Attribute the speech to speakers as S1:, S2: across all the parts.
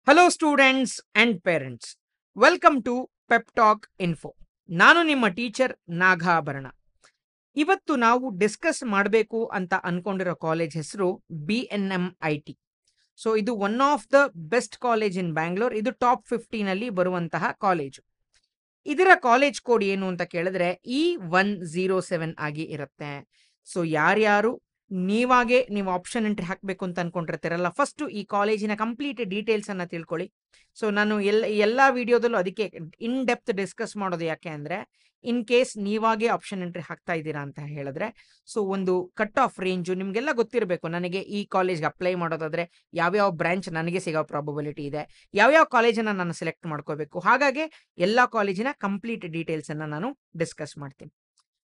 S1: Hello students and parents, welcome to Pep Talk Info. ನಾನು ನಿಮ್ಮ teacher Nagabharana. ಇವತ್ತು ನಾವು ಡಿಸ್ಕಸ್ ಮಾಡಬೇಕು ಅಂತ ಅನ್ಕೊಂಡಿರೋ ಕಾಲೇಜ್ ಹೆಸರು BNMIT. ಸೊ ಇದು one of the best college in Bangalore. ಇದು ಟಾಪ್ 15 ಬರುವಂತಹ ಕಾಲೇಜು. ಇದರ ಕಾಲೇಜ್ ಕೋಡ್ ಏನು ಅಂತ ಕೇಳಿದ್ರೆ E107 ಆಗಿ ಇರುತ್ತೆ. ಸೊ ಯಾರ್ಯಾರು ನೀವು ಆಪ್ಷನ್ ಎಂಟ್ರಿ ಹಾಕಬೇಕು ಅಂತ ಅನ್ಕೊಂಡಿರ್ತೀರಲ್ಲ, ಫಸ್ಟ್ ಈ ಕಾಲೇಜಿನ ಕಂಪ್ಲೀಟ್ ಡೀಟೇಲ್ಸ್ ಅನ್ನ ತಿಳ್ಕೊಳ್ಳಿ. ಸೊ ನಾನು ಎಲ್ಲಾ ವಿಡಿಯೋದಲ್ಲೂ ಅದಕ್ಕೆ ಇನ್ ಡೆಪ್ತ್ ಡಿಸ್ಕಸ್ ಮಾಡೋದು ಯಾಕೆ ಅಂದ್ರೆ, ಇನ್ ಕೇಸ್ ನೀವಾಗೆ ಆಪ್ಷನ್ ಎಂಟ್ರಿ ಹಾಕ್ತಾ ಇದ್ದೀರಾ ಅಂತ ಹೇಳಿದ್ರೆ, ಸೊ ಒಂದು ಕಟ್ ಆಫ್ ರೇಂಜು ನಿಮ್ಗೆಲ್ಲ ಗೊತ್ತಿರಬೇಕು. ನನಗೆ ಈ ಕಾಲೇಜ್ಗೆ ಅಪ್ಲೈ ಮಾಡೋದಾದ್ರೆ ಯಾವ್ಯಾವ ಬ್ರಾಂಚ್ ನನಗೆ ಸಿಗೋ ಪ್ರಾಬಬಿಲಿಟಿ ಇದೆ, ಯಾವ್ಯಾವ ಕಾಲೇಜನ್ನ ನಾನು ಸೆಲೆಕ್ಟ್ ಮಾಡ್ಕೋಬೇಕು. ಹಾಗಾಗಿ ಎಲ್ಲಾ ಕಾಲೇಜಿನ ಕಂಪ್ಲೀಟ್ ಡೀಟೇಲ್ಸ್ ಅನ್ನ ನಾನು ಡಿಸ್ಕಸ್ ಮಾಡ್ತೀನಿ.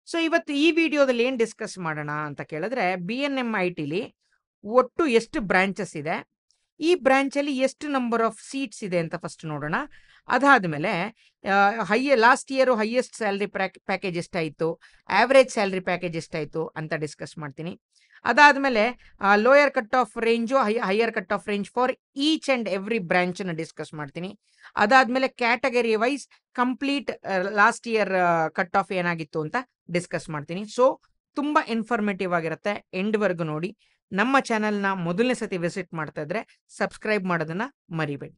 S1: ಸೊ ಇವತ್ತು ಈ ವಿಡಿಯೋದಲ್ಲಿ ಏನ್ ಡಿಸ್ಕಸ್ ಮಾಡೋಣ ಅಂತ ಕೇಳಿದ್ರೆ, BNMITಲಿ ಒಟ್ಟು ಎಷ್ಟು ಬ್ರಾಂಚಸ್ ಇದೆ, ಈ ಬ್ರಾಂಚ್ ಅಲ್ಲಿ ಎಷ್ಟು ನಂಬರ್ ಆಫ್ ಸೀಟ್ಸ್ ಇದೆ ಅಂತ ಫಸ್ಟ್ ನೋಡೋಣ. ಅದಾದ್ಮೇಲೆ last year highest salary package ಎಷ್ಟಾಯಿತು, ಆವರೇಜ್ ಸ್ಯಾಲರಿ ಪ್ಯಾಕೇಜ್ ಎಷ್ಟಾಯಿತು ಅಂತ ಡಿಸ್ಕಸ್ ಮಾಡ್ತೀನಿ. ಅದಾದ್ಮೇಲೆ lower cut off range, higher cut off range for each and every branch ಅನ್ನು ಡಿಸ್ಕಸ್ ಮಾಡ್ತೀನಿ. ಅದಾದ್ಮೇಲೆ category wise complete last year cut off ಏನಾಗಿತ್ತು ಅಂತ ಡಿಸ್ಕಸ್ ಮಾಡ್ತೀನಿ. ಸೊ ತುಂಬಾ ಇನ್ಫಾರ್ಮೇಟಿವ್ ಆಗಿರುತ್ತೆ, ಎಂಡ್ ವರ್ಗು ನೋಡಿ. ನಮ್ಮ ಚಾನೆಲ್ನ ಮೊದಲನೇ ಸತಿ ವಿಸಿಟ್ ಮಾಡ್ತಾ ಇದ್ರೆ ಸಬ್ಸ್ಕ್ರೈಬ್ ಮಾಡೋದನ್ನ ಮರಿಬೇಡಿ.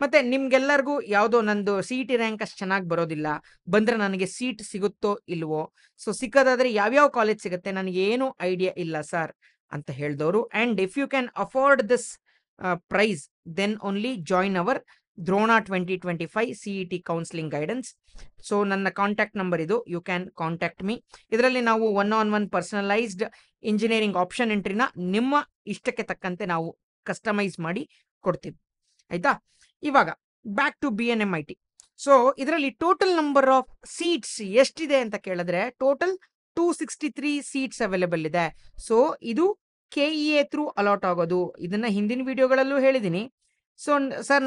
S1: ಮತ್ತೆ ನಿಮ್ಗೆಲ್ಲರಿಗೂ ಯಾವುದೋ ನಂದು CET ರ್ಯಾಂಕ್ ಅಷ್ಟು ಚೆನ್ನಾಗಿ ಬರೋದಿಲ್ಲ, ಬಂದ್ರೆ ನನಗೆ ಸೀಟ್ ಸಿಗುತ್ತೋ ಇಲ್ವೋ, ಸೊ ಸಿಕ್ಕದಾದ್ರೆ ಯಾವ್ಯಾವ ಕಾಲೇಜ್ ಸಿಗುತ್ತೆ ನನಗೆ ಏನು ಐಡಿಯಾ ಇಲ್ಲ ಸರ್ ಅಂತ ಹೇಳಿದವರು, and if you can afford this price then only join our Drona 2025 CET counselling guidance. So ನನ್ನ ಕಾಂಟ್ಯಾಕ್ಟ್ ನಂಬರ್ ಇದು, ಯು ಕ್ಯಾನ್ ಕಾಂಟ್ಯಾಕ್ಟ್ ಮೀ. ಇದರಲ್ಲಿ ನಾವು 1-on-1 ಪರ್ಸನಲೈಸ್ಡ್ ಇಂಜಿನಿಯರಿಂಗ್ ಆಪ್ಷನ್ ಎಂಟ್ರಿನ ನಿಮ್ಮ ಇಷ್ಟಕ್ಕೆ ತಕ್ಕಂತೆ ನಾವು ಕಸ್ಟಮೈಸ್ ಮಾಡಿ ಕೊಡ್ತೀವಿ, ಆಯ್ತಾ. ಇವಾಗ ಬ್ಯಾಕ್ ಟು BNMIT. ಸೊ ಇದರಲ್ಲಿ ಟೋಟಲ್ ನಂಬರ್ ಆಫ್ ಸೀಟ್ಸ್ ಎಷ್ಟಿದೆ ಅಂತ ಕೇಳಿದ್ರೆ, ಟೋಟಲ್ 263 ಸೀಟ್ಸ್ ಅವೈಲೇಬಲ್ ಇದೆ. ಸೊ ಇದು KEA ಥ್ರೂ ಅಲಾಟ್ ಆಗೋದು. ಇದನ್ನ ಹಿಂದಿನ ವಿಡಿಯೋಗಳಲ್ಲೂ ಹೇಳಿದ್ದೀನಿ. ಸೊ ಸರ್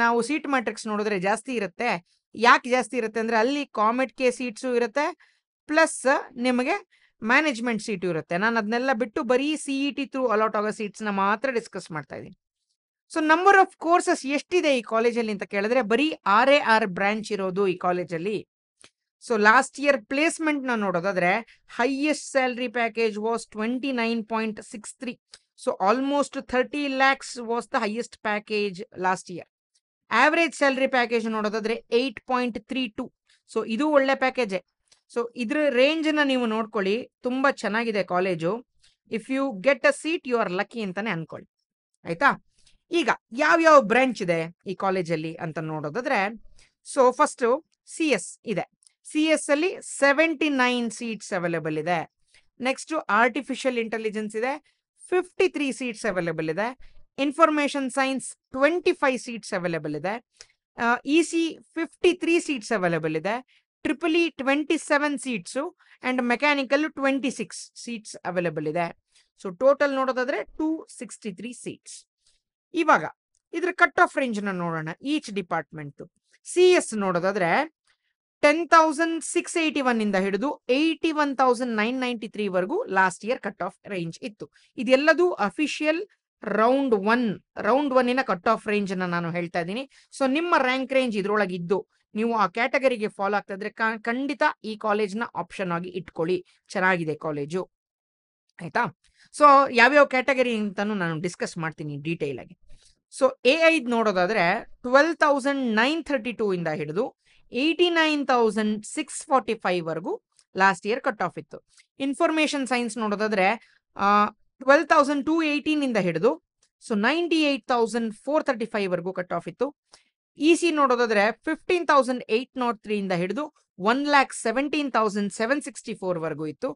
S1: ನಾವು ಸೀಟ್ ಮ್ಯಾಟ್ರಿಕ್ಸ್ ನೋಡಿದ್ರೆ ಜಾಸ್ತಿ ಇರುತ್ತೆ. ಯಾಕೆ ಜಾಸ್ತಿ ಇರುತ್ತೆ ಅಂದ್ರೆ, ಅಲ್ಲಿ ಕಾಮೆಟ್ ಕೆ ಸೀಟ್ಸು ಇರುತ್ತೆ, ಪ್ಲಸ್ ನಿಮಗೆ ಮ್ಯಾನೇಜ್ಮೆಂಟ್ ಸೀಟು ಇರುತ್ತೆ. ನಾನು ಅದನ್ನೆಲ್ಲ ಬಿಟ್ಟು ಬರೀ CET ಥ್ರೂ ಅಲಾಟ್ ಆಗೋ ಸೀಟ್ಸ್ನ ಮಾತ್ರ ಡಿಸ್ಕಸ್ ಮಾಡ್ತಾ ಇದ್ದೀನಿ. ಸೊ ನಂಬರ್ ಆಫ್ ಕೋರ್ಸಸ್ ಎಷ್ಟಿದೆ ಈ ಕಾಲೇಜಲ್ಲಿ ಅಂತ ಕೇಳಿದ್ರೆ, ಬರೀ 6 ಬ್ರಾಂಚ್ ಇರೋದು ಈ ಕಾಲೇಜಲ್ಲಿ. ಸೊ ಲಾಸ್ಟ್ ಇಯರ್ ಪ್ಲೇಸ್ಮೆಂಟ್ ನ ನೋಡೋದಾದ್ರೆ, highest salary package was 29.63. So almost 30 lakhs was the highest package last year. Average salary package ನೋಡೋದಾದ್ರೆ 8.32. ಸೊ ಇದು ಒಳ್ಳೆ ಪ್ಯಾಕೇಜೇ. ಸೊ ಇದ್ರ ರೇಂಜ್ ನ ನೀವು ನೋಡ್ಕೊಳ್ಳಿ, ತುಂಬಾ ಚೆನ್ನಾಗಿದೆ college. If you get a seat you are lucky ಅಂತಾನೆ ಅನ್ಕೊಳ್ಳಿ, ಆಯ್ತಾ. ಈಗ ಯಾವ್ಯಾವ ಬ್ರಾಂಚ್ ಇದೆ ಈ ಕಾಲೇಜಲ್ಲಿ ಅಂತ ನೋಡೋದಾದ್ರೆ, ಸೊ ಫಸ್ಟ್ CS ಇದೆ. CS ಅಲ್ಲಿ 79 ಸೀಟ್ಸ್ ಅವೈಲೇಬಲ್ ಇದೆ. ನೆಕ್ಸ್ಟ್ ಆರ್ಟಿಫಿಷಿಯಲ್ ಇಂಟೆಲಿಜೆನ್ಸ್ ಇದೆ, 53 ಸೀಟ್ಸ್ ಅವೈಲೇಬಲ್ ಇದೆ. ಇನ್ಫಾರ್ಮೇಶನ್ ಸೈನ್ಸ್ 25 ಸೀಟ್ಸ್ ಅವೈಲೇಬಲ್ ಇದೆ. EC 53 ಸೀಟ್ಸ್ ಅವೈಲೇಬಲ್ ಇದೆ. TRIPPLE 27 seats and mechanical 26 seats available ಇದೆ. ಸೊ ಟೋಟಲ್ ನೋಡೋದಾದ್ರೆ 263 ಸೀಟ್ಸ್. ಇವಾಗ ಇದ್ರ ಕಟ್ ಆಫ್ ರೇಂಜ್ ನ ನೋಡೋಣ ಈಚ್ ಡಿಪಾರ್ಟ್ಮೆಂಟ್. CS ನೋಡೋದಾದ್ರೆ 10,681 ಇಂದ ಹಿಡಿದು 81,993 ವರೆಗೂ last year cut off range ಇತ್ತು. ಇದೆಲ್ಲದೂ official round one cut off range ಅನ್ನ ನಾನು ಹೇಳ್ತಾ ಇದ್ದೀನಿ. ಸೊ ನಿಮ್ಮ ರ್ಯಾಂಕ್ ರೇಂಜ್ ಇದ್ರೊಳಗೆ ಇದ್ದು ನೀವು ಆ ಕ್ಯಾಟಗರಿಗೆ ಫಾಲೋ ಆಗ್ತಾ ಇದ್ರೆ ಖಂಡಿತ ಈ ಕಾಲೇಜ್ನ ಆಪ್ಷನ್ ಆಗಿ ಇಟ್ಕೊಳ್ಳಿ, ಚೆನ್ನಾಗಿದೆ ಕಾಲೇಜು, ಆಯ್ತಾ. ಸೊ ಯಾವ್ಯಾವ ಕ್ಯಾಟಗರಿ ಅಂತಾನು ನಾನು ಡಿಸ್ಕಸ್ ಮಾಡ್ತೀನಿ ಡೀಟೇಲ್ ಆಗಿ. ಸೊ AI ನೋಡೋದಾದ್ರೆ 12,932 ಇಂದ ಹಿಡಿದು 89,645 ವರೆಗೂ ಲಾಸ್ಟ್ ಇಯರ್ ಕಟ್ ಆಫ್ ಇತ್ತು. ಇನ್ಫಾರ್ಮೇಶನ್ ಸೈನ್ಸ್ ನೋಡೋದಾದ್ರೆ 12,218 ಇಂದ ಹಿಡಿದು 98,435 ವರೆಗೂ ಕಟ್ ಆಫ್ ಇತ್ತು. EC ನೋಡೋದಾದ್ರೆ 15,803 ಇಂದ ಹಿಡಿದು 1,17,764 ವರೆಗೂ ಇತ್ತು.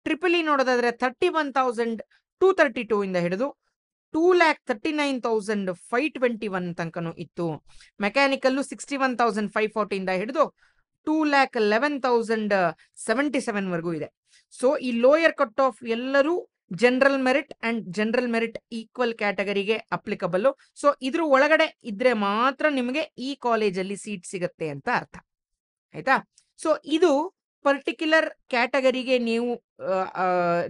S1: TRIPPLE ನೋಡೋದಾದ್ರೆ 31,232 ಇಂದ ಹಿಡಿದು 2,39,521 ತನಕನೂ ಇತ್ತು. ಮೆಕ್ಯಾನಿಕಲ್ 61,540 ಇಂದ ಹಿಡಿದು 2,11,077 ವರೆಗೂ ಇದೆ. ಸೊ ಈ ಲೋಯರ್ ಕಟ್ ಆಫ್ ಎಲ್ಲರೂ general merit and general merit equal ಕ್ಯಾಟಗರಿಗೆ ಅಪ್ಲಿಕಬಲ್. ಸೊ ಇದ್ರ ಒಳಗಡೆ ಇದ್ರೆ ಮಾತ್ರ ನಿಮಗೆ ಈ ಕಾಲೇಜಲ್ಲಿ ಸೀಟ್ ಸಿಗತ್ತೆ ಅಂತ ಅರ್ಥ, ಆಯ್ತಾ. ಸೊ ಇದು ಪರ್ಟಿಕ್ಯುಲರ್ ಕ್ಯಾಟಗರಿಗೆ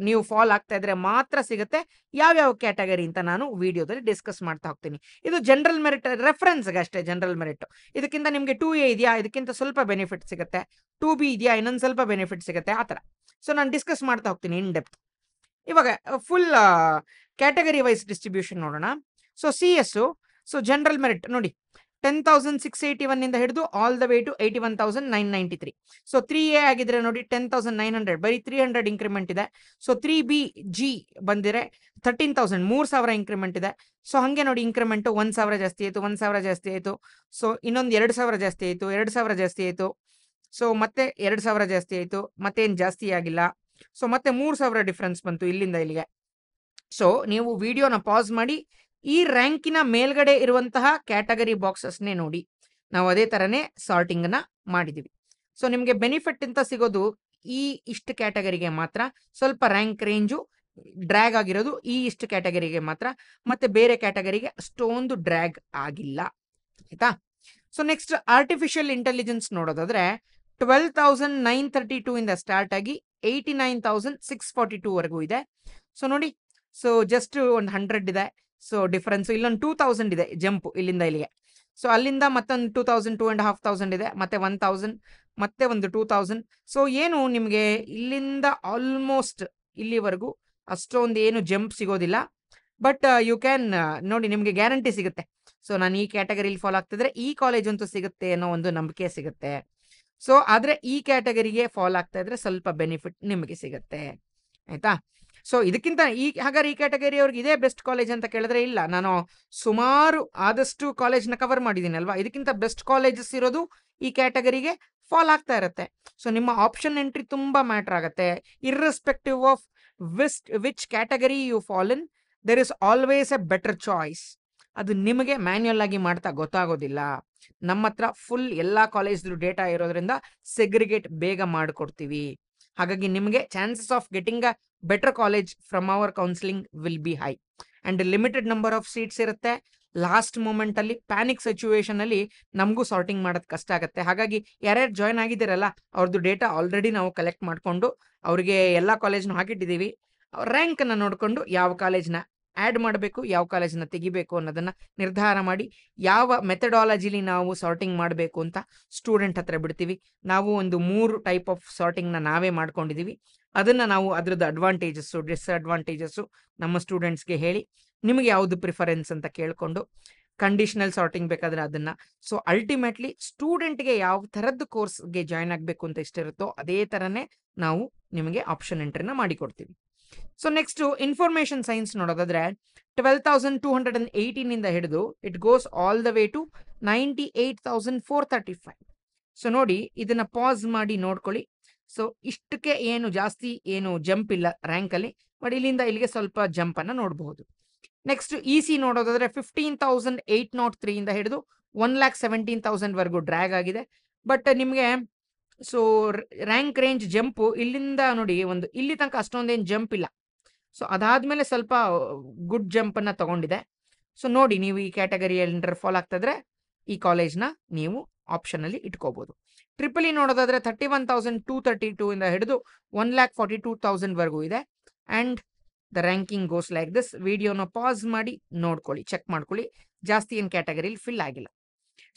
S1: ನೀವು ಫಾಲ್ ಆಗ್ತಾ ಇದ್ರೆ ಮಾತ್ರ ಸಿಗುತ್ತೆ. ಯಾವ್ಯಾವ ಕ್ಯಾಟಗರಿ ಅಂತ ನಾನು ವಿಡಿಯೋದಲ್ಲಿ ಡಿಸ್ಕಸ್ ಮಾಡ್ತಾ ಹೋಗ್ತೀನಿ. ಇದು ಜನರಲ್ ಮೆರಿಟ್ ರೆಫರೆನ್ಸ್ಗೆ ಅಷ್ಟೇ. ಜನರಲ್ ಮೆರಿಟ್ ಇದಕ್ಕಿಂತ ನಿಮಗೆ 2A ಇದೆಯಾ, ಇದಕ್ಕಿಂತ ಸ್ವಲ್ಪ ಬೆನಿಫಿಟ್ ಸಿಗುತ್ತೆ. 2B ಇದೆಯಾ, ಇನ್ನೊಂದು ಸ್ವಲ್ಪ ಬೆನಿಫಿಟ್ ಸಿಗುತ್ತೆ, ಆ ಥರ. ಸೊ ನಾನು ಡಿಸ್ಕಸ್ ಮಾಡ್ತಾ ಹೋಗ್ತೀನಿ ಇನ್ ಡೆಪ್ತ್. ಇವಾಗ ಫುಲ್ ಕ್ಯಾಟಗರಿ ವೈಸ್ ಡಿಸ್ಟ್ರಿಬ್ಯೂಷನ್ ನೋಡೋಣ. So CS, so general merit ನೋಡಿ 10,681 ಇಂದ ಹಿಡಿದು all the way to 81,993. So 3A ಆಗಿದ್ರೆ ನೋಡಿ 10,900, ಬರೀ 300 ಇಂಕ್ರಿಮೆಂಟ್ ಇದೆ. ಸೊ 3BG ಬಂದಿರೆ 13,000, 3,000 ಇಂಕ್ರಿಮೆಂಟ್ ಇದೆ. ಸೊ ಹಂಗೆ ನೋಡಿ ಇಂಕ್ರಿಮೆಂಟ್ 1,000 ಜಾಸ್ತಿ ಆಯಿತು, 1,000 ಜಾಸ್ತಿ ಆಯಿತು. ಸೊ ಇನ್ನೊಂದು 2,000 ಜಾಸ್ತಿ ಆಯಿತು, 2,000 ಜಾಸ್ತಿ ಆಯಿತು. ಸೊ ಮತ್ತೆ 2,000 ಜಾಸ್ತಿ ಆಯಿತು, ಮತ್ತೇನು ಜಾಸ್ತಿ ಆಗಿಲ್ಲ. ಸೊ ಮತ್ತೆ 3,000 ಡಿಫ್ರೆನ್ಸ್ ಬಂತು ಇಲ್ಲಿಂದ ಇಲ್ಲಿಗೆ. ಸೊ ನೀವು ವಿಡಿಯೋನ ಪಾಸ್ ಮಾಡಿ ಈ ರ್ಯಾಂಕಿನ ಮೇಲ್ಗಡೆ ಇರುವಂತಹ ಕ್ಯಾಟಗರಿ ಬಾಕ್ಸಸ್ನೇ ನೋಡಿ. ನಾವು ಅದೇ ಥರನೇ ಸಾರ್ಟಿಂಗನ್ನು ಮಾಡಿದ್ದೀವಿ. ಸೊ ನಿಮಗೆ ಬೆನಿಫಿಟ್ ಅಂತ ಸಿಗೋದು ಇಷ್ಟು ಕ್ಯಾಟಗರಿಗೆ ಮಾತ್ರ. ಸ್ವಲ್ಪ ರ್ಯಾಂಕ್ ರೇಂಜು ಡ್ರ್ಯಾಗ್ ಆಗಿರೋದು ಇಷ್ಟು ಕ್ಯಾಟಗರಿಗೆ ಮಾತ್ರ, ಮತ್ತೆ ಬೇರೆ ಕ್ಯಾಟಗರಿಗೆ ಅಷ್ಟೊಂದು ಡ್ರ್ಯಾಗ್ ಆಗಿಲ್ಲ. ಆಯ್ತಾ? ಸೊ ನೆಕ್ಸ್ಟ್ ಆರ್ಟಿಫಿಷಿಯಲ್ ಇಂಟೆಲಿಜೆನ್ಸ್ ನೋಡೋದಾದ್ರೆ 12,932 ಇಂದ ಸ್ಟಾರ್ಟ್ ಆಗಿ 89,642 ವರೆಗೂ ಇದೆ. ಸೊ ನೋಡಿ, ಸೊ ಜಸ್ಟ್ ಒಂದು 100 ಇದೆ. ಸೊ ಡಿಫರೆನ್ಸ್ ಇಲ್ಲೊಂದು 2,000 ಇದೆ ಜಂಪ್ ಇಲ್ಲಿಂದ ಇಲ್ಲಿಗೆ. ಸೊ ಅಲ್ಲಿಂದ ಮತ್ತೊಂದು 2,000, 2,500 ಇದೆ, ಮತ್ತೆ 1,000, ಮತ್ತೆ ಒಂದು 2,000. ಸೊ ಏನು ನಿಮಗೆ ಇಲ್ಲಿಂದ ಆಲ್ಮೋಸ್ಟ್ ಇಲ್ಲಿವರೆಗೂ ಅಷ್ಟೊಂದು ಏನು ಜಂಪ್ ಸಿಗೋದಿಲ್ಲ. ಬಟ್ ಯು ಕ್ಯಾನ್ ನೋಡಿ, ನಿಮಗೆ ಗ್ಯಾರಂಟಿ ಸಿಗುತ್ತೆ. ಸೊ ನಾನು ಈ ಕ್ಯಾಟಗರಿಲಿ ಫಾಲೋ ಆಗ್ತಿದ್ರೆ ಈ ಕಾಲೇಜ್ ಅಂತೂ ಸಿಗುತ್ತೆ ಅನ್ನೋ ಒಂದು ನಂಬಿಕೆ ಸಿಗುತ್ತೆ. ಸೊ ಆದರೆ ಈ ಕ್ಯಾಟಗರಿಗೆ ಫಾಲೋ ಆಗ್ತಾ ಇದ್ರೆ ಸ್ವಲ್ಪ ಬೆನಿಫಿಟ್ ನಿಮಗೆ ಸಿಗುತ್ತೆ. ಆಯ್ತಾ? ಸೊ ಇದಕ್ಕಿಂತ ಹಾಗಾದ್ರೆ ಈ ಕ್ಯಾಟಗರಿ ಅವ್ರಿಗೆ ಇದೇ ಬೆಸ್ಟ್ ಕಾಲೇಜ್ ಅಂತ ಕೇಳಿದ್ರೆ ಇಲ್ಲ, ನಾನು ಸುಮಾರು ಆದಷ್ಟು ಕಾಲೇಜ್ನ ಕವರ್ ಮಾಡಿದ್ದೀನಿ ಅಲ್ವಾ. ಇದಕ್ಕಿಂತ ಬೆಸ್ಟ್ ಕಾಲೇಜಸ್ ಇರೋದು ಈ ಕ್ಯಾಟಗರಿಗೆ ಫಾಲ್ ಆಗ್ತಾ ಇರುತ್ತೆ. ಸೊ ನಿಮ್ಮ ಆಪ್ಷನ್ ಎಂಟ್ರಿ ತುಂಬಾ ಮ್ಯಾಟರ್ ಆಗುತ್ತೆ. Irrespective of which category you fall in, there is always a better choice. ಅದು ನಿಮಗೆ ಮ್ಯಾನ್ಯುಯಲ್ ಆಗಿ ಮಾಡ್ತಾ ಗೊತ್ತಾಗೋದಿಲ್ಲ. ನಮ್ಮ ಹತ್ರ ಫುಲ್ ಎಲ್ಲ ಕಾಲೇಜ್ದು ಡೇಟಾ ಇರೋದ್ರಿಂದ ಸೆಗ್ರಿಗೇಟ್ ಬೇಗ ಮಾಡಿಕೊಡ್ತೀವಿ. ಹಾಗಾಗಿ ನಿಮಗೆ chances of getting a better college from our counselling will be high. And limited number of seats ಇರುತ್ತೆ. ಲಾಸ್ಟ್ ಮೂಮೆಂಟ್ ಅಲ್ಲಿ ಪ್ಯಾನಿಕ್ ಸಿಚುವೇಶನ್ ಅಲ್ಲಿ ನಮಗೂ ಸಾರ್ಟಿಂಗ್ ಮಾಡೋದು ಕಷ್ಟ ಆಗುತ್ತೆ. ಹಾಗಾಗಿ ಯಾರ್ಯಾರು ಜಾಯ್ನ್ ಆಗಿದ್ದೀರಲ್ಲ ಅವ್ರದ್ದು ಡೇಟಾ ಆಲ್ರೆಡಿ ನಾವು ಕಲೆಕ್ಟ್ ಮಾಡಿಕೊಂಡು ಅವ್ರಿಗೆ ಎಲ್ಲ ಕಾಲೇಜ್ನು ಹಾಕಿಟ್ಟಿದ್ದೀವಿ. ರ್ಯಾಂಕನ್ನು ನೋಡಿಕೊಂಡು ಯಾವ ಕಾಲೇಜ್ನ ಆ್ಯಡ್ ಮಾಡಬೇಕು, ಯಾವ ಕಾಲೇಜನ್ನ ತೆಗಿಬೇಕು ಅನ್ನೋದನ್ನ ನಿರ್ಧಾರ ಮಾಡಿ ಯಾವ ಮೆಥಡಾಲಜಿಲಿ ನಾವು ಸಾರ್ಟಿಂಗ್ ಮಾಡಬೇಕು ಅಂತ ಸ್ಟೂಡೆಂಟ್ ಹತ್ರ ಬಿಡ್ತೀವಿ. ನಾವು ಒಂದು 3 ಟೈಪ್ ಆಫ್ ಸಾರ್ಟಿಂಗ್ನ ನಾವೇ ಮಾಡ್ಕೊಂಡಿದ್ದೀವಿ. ಅದನ್ನು ನಾವು ಅದರದ್ದು ಅಡ್ವಾಂಟೇಜಸ್ಸು ಡಿಸ್ಅಡ್ವಾಂಟೇಜಸ್ಸು ನಮ್ಮ ಸ್ಟೂಡೆಂಟ್ಸ್ಗೆ ಹೇಳಿ ನಿಮಗೆ ಯಾವುದು ಪ್ರಿಫರೆನ್ಸ್ ಅಂತ ಕೇಳಿಕೊಂಡು ಕಂಡೀಷನಲ್ ಸಾರ್ಟಿಂಗ್ ಬೇಕಾದರೆ ಅದನ್ನು. ಸೊ ಅಲ್ಟಿಮೇಟ್ಲಿ ಸ್ಟೂಡೆಂಟ್ಗೆ ಯಾವ ಥರದ್ದು ಕೋರ್ಸ್ಗೆ ಜಾಯ್ನ್ ಆಗಬೇಕು ಅಂತ ಇಷ್ಟಿರುತ್ತೋ ಅದೇ ಥರನೇ ನಾವು ನಿಮಗೆ ಆಪ್ಷನ್ ಎಂಟ್ರಿನ ಮಾಡಿಕೊಡ್ತೀವಿ. ಸೊ ನೆಕ್ಸ್ಟ್ ಇನ್ಫಾರ್ಮೇಶನ್ ಸೈನ್ಸ್ ನೋಡೋದಾದ್ರೆ 12,218 ಇಂದ ಹಿಡಿದು it goes all the way to 98,435. So ನೋಡಿ, ಇದನ್ನ ಪಾಸ್ ಮಾಡಿ ನೋಡ್ಕೊಳ್ಳಿ. ಸೊ ಇಷ್ಟಕ್ಕೆ ಏನು ಜಾಸ್ತಿ ಏನು ಜಂಪ್ ಇಲ್ಲ ರ್ಯಾಂಕಲ್ಲಿ, ಬಟ್ ಇಲ್ಲಿಂದ ಇಲ್ಲಿಗೆ ಸ್ವಲ್ಪ ಜಂಪ್ ಅನ್ನ ನೋಡಬಹುದು. ನೆಕ್ಸ್ಟ್ EC ನೋಡೋದಾದ್ರೆ 15,803 ಇಂದ ಹಿಡಿದು 1,17,000 ವರೆಗೂ ಡ್ರ್ಯಾಗ್ ಆಗಿದೆ. ಬಟ್ ನಿಮಗೆ ಸೊ ರ್ಯಾಂಕ್ ರೇಂಜ್ ಜಂಪು ಇಲ್ಲಿಂದ ನೋಡಿ ಒಂದು ಇಲ್ಲಿ ತನಕ ಅಷ್ಟೊಂದೇನು ಜಂಪ್ ಇಲ್ಲ. ಸೊ ಅದಾದ್ಮೇಲೆ ಸ್ವಲ್ಪ ಗುಡ್ ಜಂಪನ್ನು ತಗೊಂಡಿದೆ. ಸೊ ನೋಡಿ, ನೀವು ಈ ಕ್ಯಾಟಗರಿಯಲ್ಲಿ ಫಾಲೋ ಆಗ್ತಾ ಇದ್ರೆ ಈ ಕಾಲೇಜ್ನ ನೀವು ಆಪ್ಷನಲ್ಲಿ ಇಟ್ಕೋಬಹುದು. ಟ್ರಿಪಲ್ ಇ ನೋಡೋದಾದ್ರೆ 31,232 ಇಂದ ಹಿಡಿದು 1,42,000 ವರೆಗೂ ಇದೆ. And the ranking goes like this. ವಿಡಿಯೋನ ಪಾಸ್ ಮಾಡಿ ನೋಡ್ಕೊಳ್ಳಿ, ಚೆಕ್ ಮಾಡ್ಕೊಳ್ಳಿ, ಜಾಸ್ತಿ ಏನು ಕ್ಯಾಟಗರಿಲಿ ಫಿಲ್ ಆಗಿಲ್ಲ.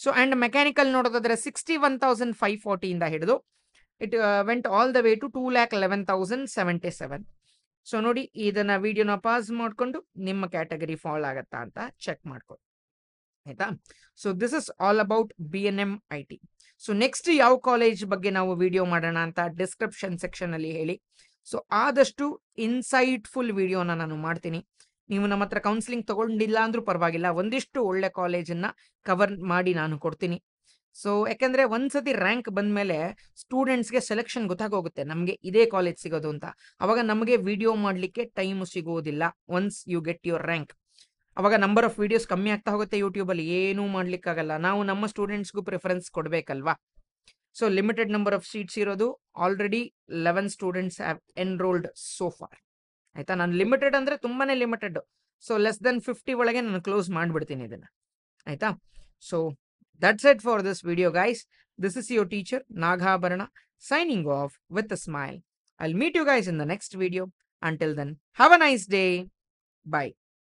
S1: ಸೊ ಆ್ಯಂಡ್ ಮೆಕ್ಯಾನಿಕಲ್ ನೋಡೋದಾದ್ರೆ 61,540 ಇಂದ ಹಿಡಿದು it went all the way to 2,11,077. So ನೋಡಿ, ಇದನ್ನ ವಿಡಿಯೋನ ಪಾಸ್ ಮಾಡಿಕೊಂಡು ನಿಮ್ಮ ಕ್ಯಾಟಗರಿ ಫಾಲ್ ಆಗತ್ತಾ ಅಂತ ಚೆಕ್ ಮಾಡ್ಕೊಳ್ಳಿ. ಆಯ್ತಾ? So this is all about BNM IT. So next ಯಾವ ಕಾಲೇಜ್ ಬಗ್ಗೆ ನಾವು ವಿಡಿಯೋ ಮಾಡೋಣ ಅಂತ ಡಿಸ್ಕ್ರಿಪ್ಷನ್ ಸೆಕ್ಷನ್ ಅಲ್ಲಿ ಹೇಳಿ. ಸೊ ಆದಷ್ಟು ಇನ್ಸೈಟ್ಫುಲ್ ವಿಡಿಯೋನ ನಾನು ಮಾಡ್ತೀನಿ. ನೀವು ನಮ್ಮ ಹತ್ರ ಕೌನ್ಸಿಲಿಂಗ್ ತಗೊಂಡಿಲ್ಲ ಅಂದ್ರೂ ಪರವಾಗಿಲ್ಲ, ಒಂದಿಷ್ಟು ಒಳ್ಳೆ ಕಾಲೇಜನ್ನ ಕವರ್ ಮಾಡಿ ನಾನು ಕೊಡ್ತೀನಿ. ಸೊ ಯಾಕೆಂದ್ರೆ ಒಂದ್ಸತಿ ರ್ಯಾಂಕ್ ಬಂದ್ಮೇಲೆ ಸ್ಟೂಡೆಂಟ್ಸ್ಗೆ ಸೆಲೆಕ್ಷನ್ ಗೊತ್ತಾಗೋಗುತ್ತೆ ನಮಗೆ ಇದೇ ಕಾಲೇಜ್ ಸಿಗೋದು ಅಂತ. ಅವಾಗ ನಮಗೆ ವಿಡಿಯೋ ಮಾಡಲಿಕ್ಕೆ ಟೈಮ್ ಸಿಗೋದಿಲ್ಲ. Once you get your rank, ಅವಾಗ ನಂಬರ್ ಆಫ್ ವಿಡಿಯೋಸ್ ಕಮ್ಮಿ ಆಗ್ತಾ ಹೋಗುತ್ತೆ ಯೂಟ್ಯೂಬಲ್ಲಿ. ಏನೂ ಮಾಡ್ಲಿಕ್ಕಾಗಲ್ಲ. ನಾವು ನಮ್ಮ ಸ್ಟೂಡೆಂಟ್ಸ್ಗೂ ಪ್ರಿಫರೆನ್ಸ್ ಕೊಡಬೇಕಲ್ವಾ. So limited number of seats ಇರೋದು. Already 11 students have enrolled so far. ಆಯ್ತಾ? ನಾನು ಲಿಮಿಟೆಡ್ ಅಂದ್ರೆ ತುಂಬಾನೇ ಲಿಮಿಟೆಡ್. ಸೊ ಲೆಸ್ ದೆನ್ 50 ಒಳಗೆ ನಾನು ಕ್ಲೋಸ್ ಮಾಡಿಬಿಡ್ತೀನಿ ಇದನ್ನ. ಆಯ್ತಾ? So that's it for this video guys. This is your teacher Nagabharana. signing off with a smile. I'll meet you guys in the next video. Until then, have a nice day. Bye.